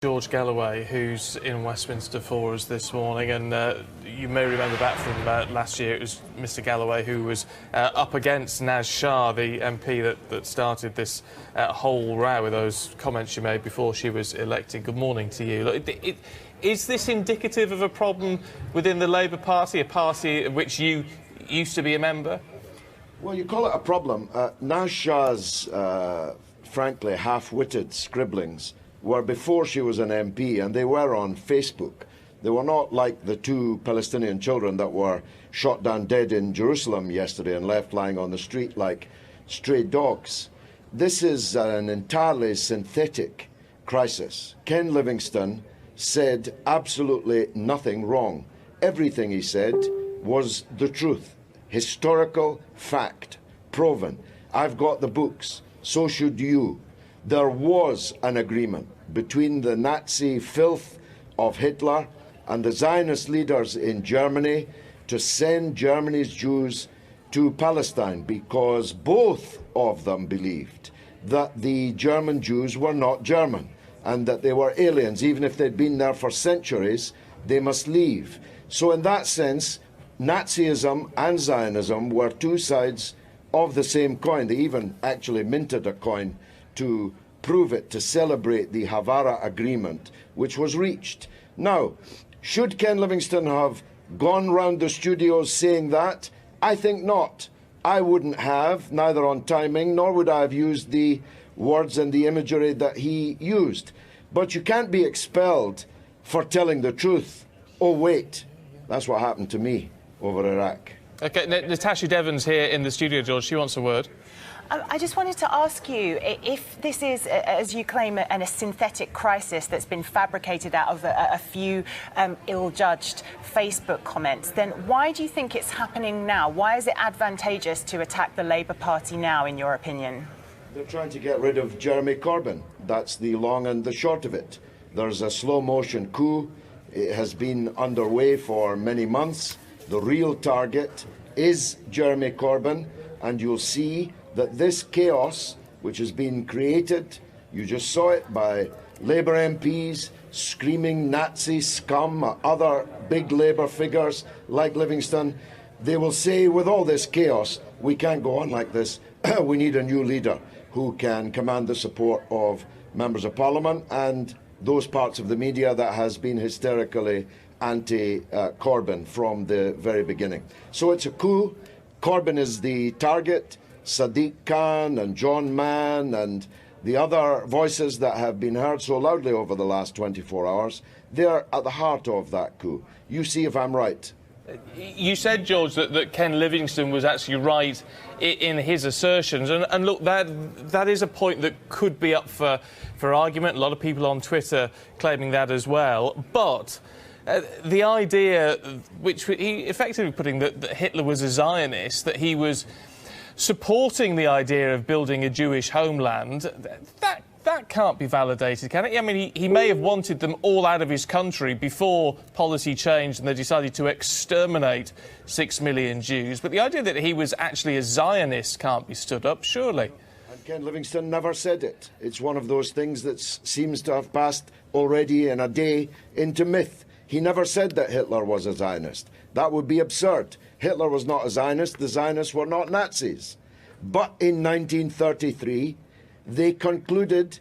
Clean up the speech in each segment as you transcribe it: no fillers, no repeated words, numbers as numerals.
George Galloway, who's in Westminster for us this morning, and you may remember back from last year, it was Mr Galloway who was up against Naz Shah, the MP that started this whole row with those comments she made before she was elected. Good morning to you. Look, is this indicative of a problem within the Labour Party, a party of which you used to be a member? Well, you call it a problem. Naz Shah's, frankly, half-witted scribblings were before she was an MP, and they were on Facebook. They were not like the two Palestinian children that were shot down dead in Jerusalem yesterday and left lying on the street like stray dogs. This is an entirely synthetic crisis. Ken Livingstone said absolutely nothing wrong. Everything he said was the truth. Historical fact, proven. I've got the books, so should you. There was an agreement between the Nazi filth of Hitler and the Zionist leaders in Germany to send Germany's Jews to Palestine because both of them believed that the German Jews were not German and that they were aliens. Even if they'd been there for centuries, they must leave. So in that sense, Nazism and Zionism were two sides of the same coin. They even actually minted a coin to prove it, to celebrate the Havara Agreement, which was reached. Now, should Ken Livingstone have gone round the studios saying that? I think not. I wouldn't have, neither on timing, nor would I have used the words and the imagery that he used. But you can't be expelled for telling the truth. Oh, wait, that's what happened to me over Iraq. OK, Natasha Devon's here in the studio, George. She wants a word. I just wanted to ask you, if this is, as you claim, a synthetic crisis that's been fabricated out of a few ill-judged Facebook comments, then why do you think it's happening now? Why is it advantageous to attack the Labour Party now, in your opinion? They're trying to get rid of Jeremy Corbyn. That's the long and the short of it. There's a slow-motion coup. It has been underway for many months. The real target is Jeremy Corbyn, and you'll see that this chaos, which has been created, you just saw it by Labour MPs screaming Nazi scum at other big Labour figures like Livingstone, they will say, with all this chaos, we can't go on like this. We need a new leader who can command the support of members of Parliament and those parts of the media that has been hysterically anti-Corbyn from the very beginning. So it's a coup. Corbyn is the target. Sadiq Khan and John Mann and the other voices that have been heard so loudly over the last 24 hours, they're at the heart of that coup. You see if I'm right. You said, George, that Ken Livingstone was actually right in his assertions. And look, that is a point that could be up for argument. A lot of people on Twitter claiming that as well. But the idea, which he effectively putting that Hitler was a Zionist, that he was supporting the idea of building a Jewish homeland, that can't be validated, can it? I mean, he may have wanted them all out of his country before policy changed and they decided to exterminate 6 million Jews, but the idea that he was actually a Zionist can't be stood up, surely. And Ken Livingstone never said it. It's one of those things that seems to have passed already in a day into myth. He never said that Hitler was a Zionist. That would be absurd. Hitler was not a Zionist. The Zionists were not Nazis. But in 1933, they concluded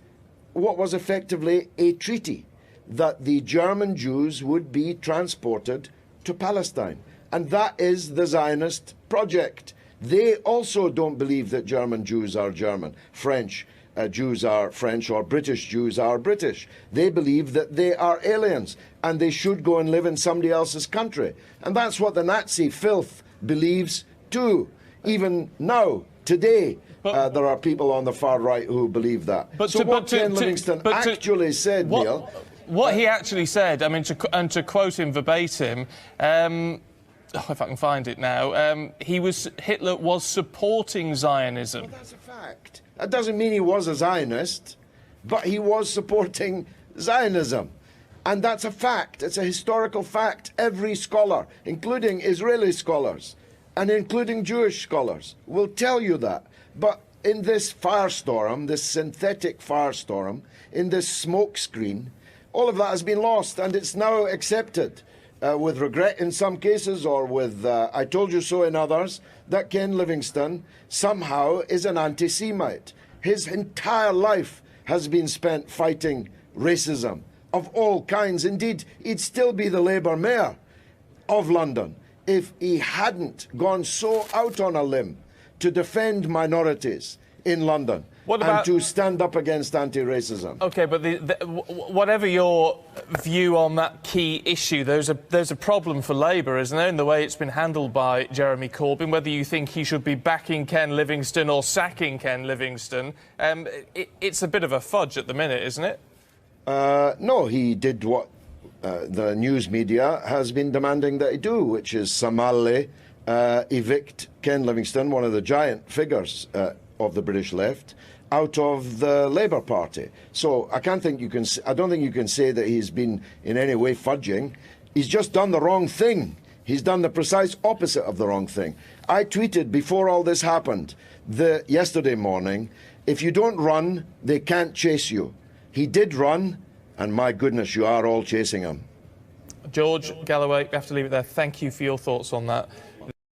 what was effectively a treaty, that the German Jews would be transported to Palestine. And that is the Zionist project. They also don't believe that German Jews are German, French Jews are French, or British Jews are British. They believe that they are aliens and they should go and live in somebody else's country. And that's what the Nazi filth believes too. Even now, today, there are people on the far right who believe that. So what Ken Livingstone actually said, Neil... What he actually said, I mean, to quote him verbatim, if I can find it now, Hitler was supporting Zionism. Well, that's a fact. That doesn't mean he was a Zionist, but he was supporting Zionism. And that's a fact. It's a historical fact. Every scholar, including Israeli scholars, and including Jewish scholars, will tell you that. But in this firestorm, this synthetic firestorm, in this smokescreen, all of that has been lost, and it's now accepted with regret in some cases, or with I told you so in others, that Ken Livingstone somehow is an anti-Semite. His entire life has been spent fighting racism of all kinds. Indeed, he'd still be the Labour mayor of London if he hadn't gone so out on a limb to defend minorities in London and to stand up against anti-racism. OK, but whatever your view on that key issue, there's a problem for Labour, isn't there, in the way it's been handled by Jeremy Corbyn, whether you think he should be backing Ken Livingstone or sacking Ken Livingstone. It's a bit of a fudge at the minute, isn't it? No, he did what the news media has been demanding that he do, which is summarily evict Ken Livingstone, one of the giant figures of the British left, out of the Labour Party. So I don't think you can say that he's been in any way fudging. He's just done the wrong thing. He's done the precise opposite of the wrong thing. I tweeted before all this happened, yesterday morning, if you don't run, they can't chase you. He did run, and my goodness, you are all chasing him. George, Galloway, we have to leave it there. Thank you for your thoughts on that.